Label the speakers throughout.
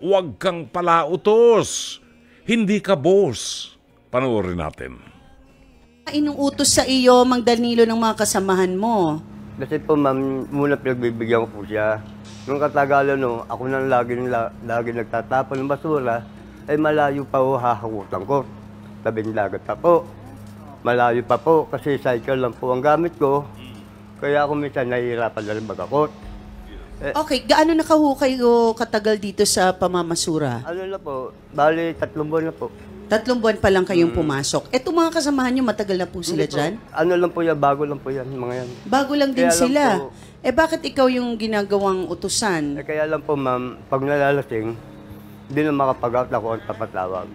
Speaker 1: huwag kang palautos. Hindi ka boss. Panoorin natin.
Speaker 2: Inuutos sa iyo, Mang Danilo, ng mga kasamahan mo?
Speaker 3: Kasi po, ma'am, muna pinagbibigyan ko po siya. Nung katagalan, no, ako nang lagi nagtatapon ng basura, ay malayo pa po hahakutan ko. Tabing dagat pa po. Malayo pa po kasi cycle lang po ang gamit ko. Kaya ako minsan nahihirapan na rin magakot.
Speaker 2: Okay, gaano na kayo katagal dito sa pamamasura?
Speaker 3: Ano na po, bali 3 buwan na po.
Speaker 2: 3 buwan pa lang kayong pumasok. Etong mga kasamahan nyo, matagal na po sila dyan?
Speaker 3: Ano lang po yan, bago lang po yan, mga yan.
Speaker 2: Bago lang din
Speaker 3: Kaya lang
Speaker 2: sila.
Speaker 3: po,
Speaker 2: Bakit ikaw yung ginagawang utusan?
Speaker 3: kaya lang po, ma'am, pag nalalasing, hindi na makapag-out ako ang tapat tawag.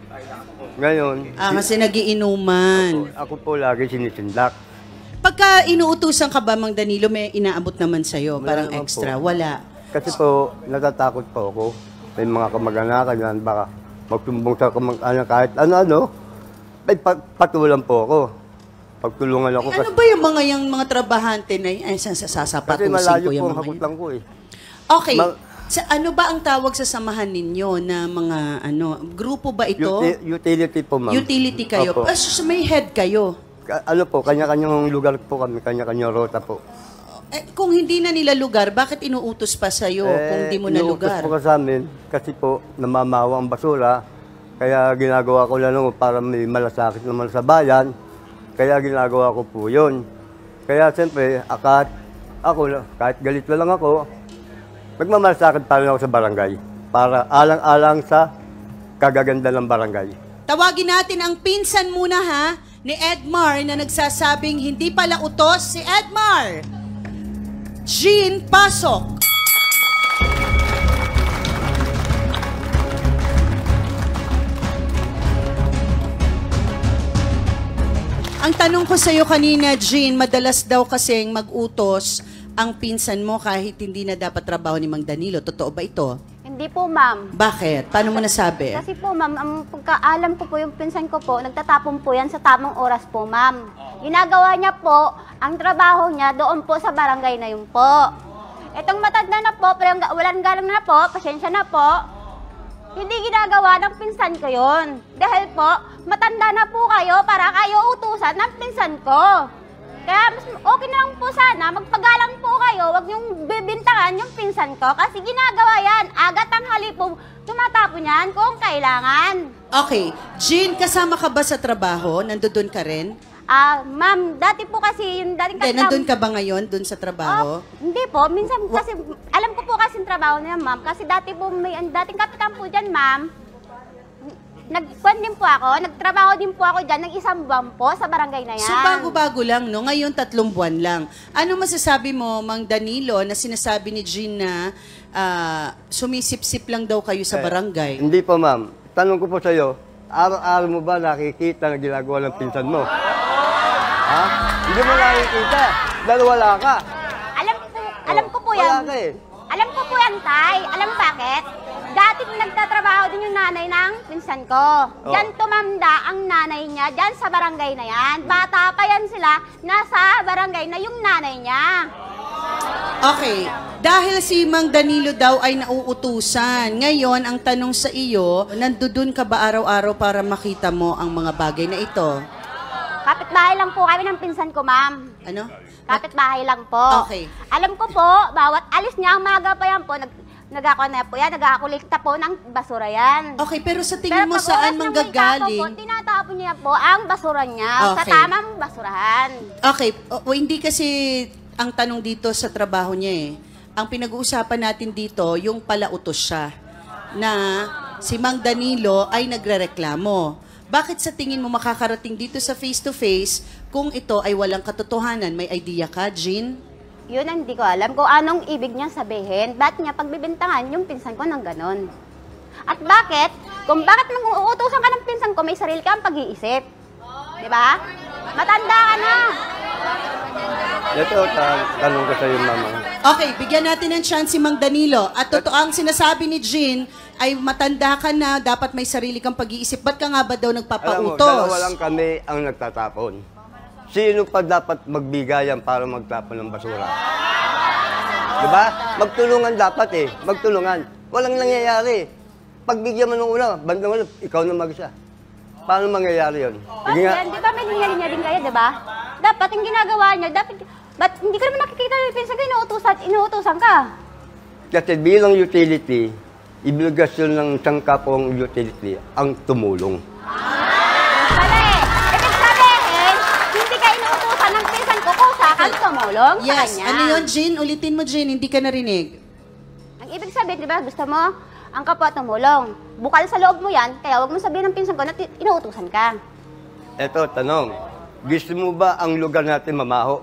Speaker 3: Ngayon,
Speaker 2: Kasi nagiinuman.
Speaker 3: ako po lagi sinisindak.
Speaker 2: Pagka inuutusan ka ba, Mang Danilo, may inaabot naman sa'yo?
Speaker 3: Wala
Speaker 2: Parang
Speaker 3: naman
Speaker 2: extra?
Speaker 3: po.
Speaker 2: Wala.
Speaker 3: Kasi po, natatakot po ako. May mga kamag-anakan yan, baka magtumbong sa kamag-anak kahit ano-ano, may patulan po ako. Pagtulungan ako.
Speaker 2: Ano ba yung mga trabahante na yun? Ay,
Speaker 3: Kasi
Speaker 2: sasapatusin
Speaker 3: malayo
Speaker 2: ko
Speaker 3: po
Speaker 2: yung
Speaker 3: ang
Speaker 2: mga
Speaker 3: hakot
Speaker 2: yun.
Speaker 3: lang ko eh.
Speaker 2: Okay. Ano ba ang tawag sa samahan ninyo na mga grupo ba ito?
Speaker 3: Utility po, ma'am.
Speaker 2: Utility kayo.
Speaker 3: Opo.
Speaker 2: May head kayo.
Speaker 3: Ano po, kanya-kanyang lugar po kami, kanya-kanyang rota po.
Speaker 2: Kung hindi na nila lugar, bakit inuutos pa sa'yo kung di mo na lugar?
Speaker 3: Inuutos po sa amin, kasi po, namamawa ang basura. Kaya ginagawa ko lang para may malasakit naman sa bayan. Kaya ginagawa ko po yun. Kaya siyempre, kahit galit na lang ako, magmamalasakit pa rin ako sa barangay. Para alang-alang sa kagaganda ng barangay.
Speaker 2: Tawagin natin ang pinsan muna ni Edmar na nagsasabing hindi pala utos si Edmar. Jean, pasok. Ang tanong ko sa iyo kanina, Jean, madalas daw kasing mag-utos ang pinsan mo kahit hindi na dapat trabaho ni Mang Danilo. Totoo ba ito?
Speaker 4: Hindi po, ma'am.
Speaker 2: Bakit? Paano mo nasabi?
Speaker 4: Kasi po, ma'am, ang pagkaalam ko po, yung pinsan ko po, nagtatapon po yan sa tamang oras po, ma'am. Ginagawa niya po, ang trabaho niya doon po sa barangay na yun po. Itong matanda na po, pero walang galang na po, pasensya na po, hindi ginagawa ng pinsan ko yun. Dahil po, matanda na po kayo para kayo utusan ng pinsan ko. Kaya mas okay na lang po sana, magpagalang po kayo, wag niyong bibintangan yung pinsan ko kasi ginagawa yan. Aga tanghali po, tumatapon yan kung kailangan.
Speaker 2: Okay. Jean, kasama ka ba sa trabaho? Nandoon ka rin?
Speaker 4: Ma'am, dati po kasi yung dating
Speaker 2: Nandun ka ba ngayon dun sa trabaho?
Speaker 4: Hindi po, minsan kasi, alam ko po kasi yung trabaho niya, ma'am. Kasi dati po, may dating kapitan po dyan, ma'am. Nagtrabaho din po ako dyan ng 1 buwan po sa barangay na yan.
Speaker 2: So, bago-bago lang, no? Ngayon, 3 buwan lang. Ano masasabi mo, Mang Danilo, na sinasabi ni Jean na sumisip-sip lang daw kayo sa barangay?
Speaker 3: Hindi po, ma'am. Tanong ko po sa iyo, araw-araw mo ba nakikita na ginagawa ng pinsan mo? Ha? Hindi mo nakikita. Dahil wala ka.
Speaker 4: Alam ko po yan.
Speaker 3: Wala ka eh.
Speaker 4: Alam ko po yan, Tay. Alam bakit? Dati nagtatrabaho din yung nanay ng pinsan ko. Diyan tumanda ang nanay niya, diyan sa barangay na yan. Bata pa yan sila, nasa barangay na yung nanay niya.
Speaker 2: Okay. Dahil si Mang Danilo daw ay nauutusan, ngayon, ang tanong sa iyo, nandudun ka ba araw-araw para makita mo ang mga bagay na ito?
Speaker 4: Kapitbahay lang po kami ng pinsan ko, ma'am.
Speaker 2: Ano?
Speaker 4: Kapitbahay lang po.
Speaker 2: Okay.
Speaker 4: Alam ko po, bawat alis niya ang maga pa yan po, nag-aakulikta po ng basura yan.
Speaker 2: Okay, pero sa tingin mo saan manggagaling?
Speaker 4: Tinatapon niya po ang basura niya sa tamang basurahan.
Speaker 2: Okay, hindi kasi ang tanong dito sa trabaho niya eh. Ang pinag-uusapan natin dito, yung palautos siya na si Mang Danilo ay nagrereklamo. Bakit sa tingin mo makakarating dito sa face-to-face kung ito ay walang katotohanan? May idea ka, Jean?
Speaker 4: Yun ang hindi ko alam kung anong ibig niya sabihin. Ba't niya pagbibintangan yung pinsan ko ng ganon? At bakit? Kung bakit mag-uutusan ka ng pinsan ko, may sarili kang pag-iisip. Di ba? Matanda ka na.
Speaker 3: Ito, tanong ko sa iyo, mama.
Speaker 2: Okay, bigyan natin ng chance si Mang Danilo. At totoo ang sinasabi ni Jean ay matanda ka na, dapat may sarili kang pag-iisip. Ba't ka nga ba daw
Speaker 3: Alam mo,
Speaker 2: nagpapautos?
Speaker 3: dalawa lang kami ang nagtatapon. Sino pa dapat magbigayan para magtapon ng basura? Diba? Magtulungan dapat eh. Magtulungan. Walang nangyayari. pagbigyan mo nung una, bandang ulo, ikaw na mag-isa. Paano mangyayari yun?
Speaker 4: Bakit yan? Di ba may linya-linya din kayo, di ba? Dapat yung ginagawa niya, ba't hindi ko naman nakikita yung pinsan ko, inuutusan ka?
Speaker 3: Kasi bilang utility, obligasyon ng isang kapong utility ang tumulong.
Speaker 4: Pala eh. Ibig sabihin, hindi ka inuutusan ng pinsan ko kung saan tumulong sa
Speaker 2: Yes.
Speaker 4: kanya.
Speaker 2: Ano yun, Jean? Ulitin mo, Jean. Hindi ka narinig.
Speaker 4: Ang ibig sabihin, di ba, gusto mo, ang kapwa tumulong. Bukal sa loob mo yan, kaya huwag mo sabihin ng pinsan ko na inuutusan ka.
Speaker 3: Eto, tanong. Gusto mo ba ang lugar natin mamaho?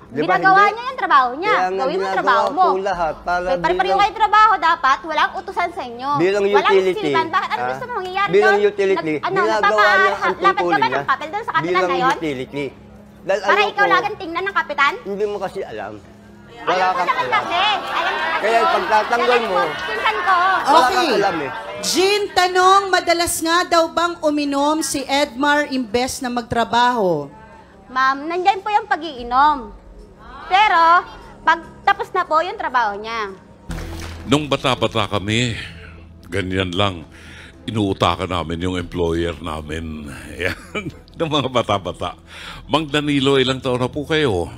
Speaker 3: Di ba
Speaker 4: Ginagawa
Speaker 3: hindi?
Speaker 4: niya yung trabaho niya.
Speaker 3: Kaya nga
Speaker 4: Gawin mo yung
Speaker 3: ginagawa
Speaker 4: trabaho mo.
Speaker 3: ko lahat para
Speaker 4: May pare-pareho
Speaker 3: bilang-
Speaker 4: kayo trabaho dapat, walang utusan sa inyo.
Speaker 3: Bilang
Speaker 4: Walang
Speaker 3: utility,
Speaker 4: silban. Bakit? Ano gusto mo mangyayari
Speaker 3: bilang
Speaker 4: doon?
Speaker 3: utility, ginagawa niya ang
Speaker 4: Nagpapalapad ka
Speaker 3: tungkulin
Speaker 4: ba
Speaker 3: niya.
Speaker 4: ng papel doon sa kapitan
Speaker 3: Bilang
Speaker 4: na yun?
Speaker 3: utility. Dahil
Speaker 4: Para
Speaker 3: ano
Speaker 4: ikaw
Speaker 3: ko,
Speaker 4: laging tingnan ng kapitan?
Speaker 3: hindi mo kasi alam. Wala
Speaker 4: Alam ko
Speaker 3: kang
Speaker 4: naman
Speaker 3: alam.
Speaker 4: kasi. Alam ko kasi
Speaker 3: Kaya
Speaker 4: yun.
Speaker 3: pagtatanggol mo,
Speaker 4: Pinsan ko.
Speaker 3: Wala
Speaker 2: Okay.
Speaker 3: kang alam eh.
Speaker 2: Jean, tanong, madalas nga daw bang uminom si Edmar imbes na magtrabaho?
Speaker 4: Ma'am, nandyan po yung pag-iinom. Pero, pag tapos na po yung trabaho niya.
Speaker 1: Nung bata-bata kami, ganyan lang. Inuutakan namin yung employer namin. Yan. Ng mga bata-bata. Mang Danilo, ilang taon na po kayo?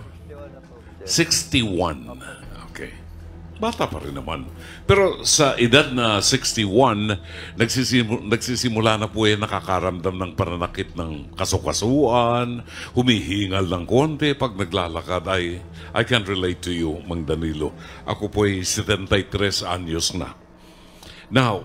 Speaker 1: 61. Okay. Bata pa rin naman. Pero sa edad na 61, nagsisimula na po yan nakakaramdam ng pananakit ng kasukasuan, humihingal ng konti pag naglalakad. I can relate to you, Mang Danilo. Ako po ay 73 anyos na. Now,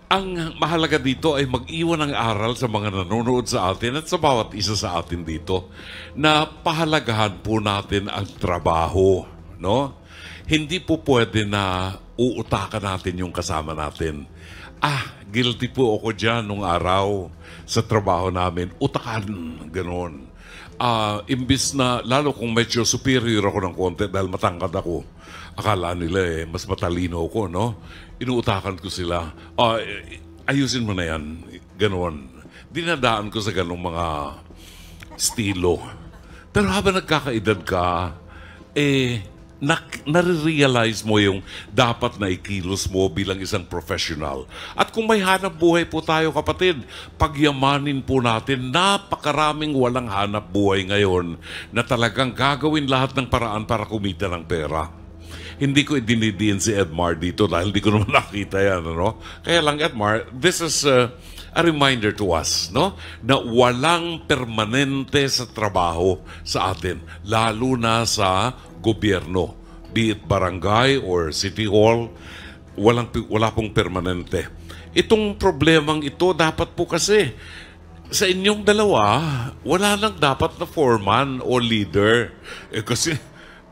Speaker 1: ang mahalaga dito ay mag-iwan ng aral sa mga nanonood sa atin at sa bawat isa sa atin dito na pahalagahan po natin ang trabaho, no? Hindi po pwede na uutakan natin yung kasama natin. Guilty po ako dyan nung araw sa trabaho namin. Utakan, ganon. Imbis na, lalo kung medyo superior ako ng konti dahil matangkad ako, akala nila mas matalino ako, no? Inuutakan ko sila. Ayusin mo na yan. Ganon. Dinadaan ko sa ganong mga estilo. Pero habang nagkakaedad ka, nare-realize mo yung dapat na ikilos mo bilang isang professional. At kung may hanap buhay po tayo, kapatid, pagyamanin po natin, napakaraming walang hanap buhay ngayon na talagang gagawin lahat ng paraan para kumita ng pera. Hindi ko idinidiin si Edmar dito dahil hindi ko naman nakita yan, ano? Kaya lang, Edmar, this is a reminder to us, no? Na walang permanente sa trabaho sa atin, lalo na sa gobyerno, be it barangay or city hall, wala pong permanente. Itong problemang ito, dapat po kasi sa inyong dalawa, wala lang dapat na foreman o leader. Kasi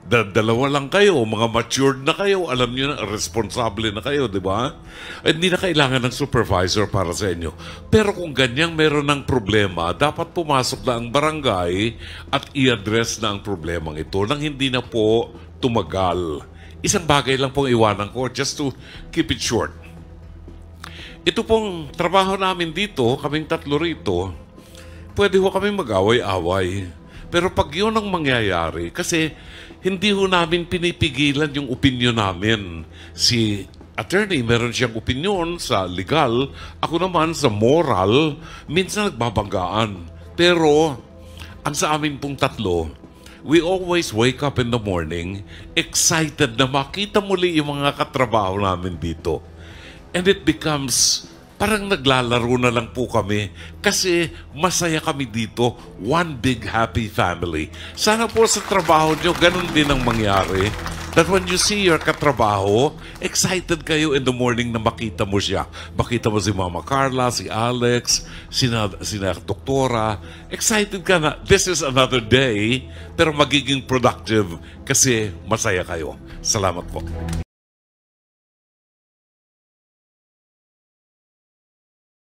Speaker 1: dalawa lang kayo, mga matured na kayo, alam niyo na, responsable na kayo, di ba? Hindi na kailangan ng supervisor para sa inyo. Pero kung ganyang meron ng problema, dapat pumasok na ang barangay at i-address na ang problemang ito nang hindi na po tumagal. Isang bagay lang pong iwanan ko, just to keep it short. Ito pong trabaho namin dito, kaming tatlo rito, pwede ho kami mag-away-away. Pero pag yun ang mangyayari, kasi hindi ho namin pinipigilan yung opinion namin. Si attorney, meron siyang opinion sa legal. Ako naman sa moral, minsan nagbabanggaan. Pero, ang sa amin pong tatlo, we always wake up in the morning excited na makita muli yung mga katrabaho namin dito. And it becomes parang naglalaro na lang po kami kasi masaya kami dito. One big happy family. Sana po sa trabaho nyo, ganun din ang mangyari. That when you see your katrabaho, excited kayo in the morning na makita mo siya. Makita mo si Mama Carla, si Alex, sina Doktora. Excited ka na, this is another day, pero magiging productive kasi masaya kayo. Salamat po.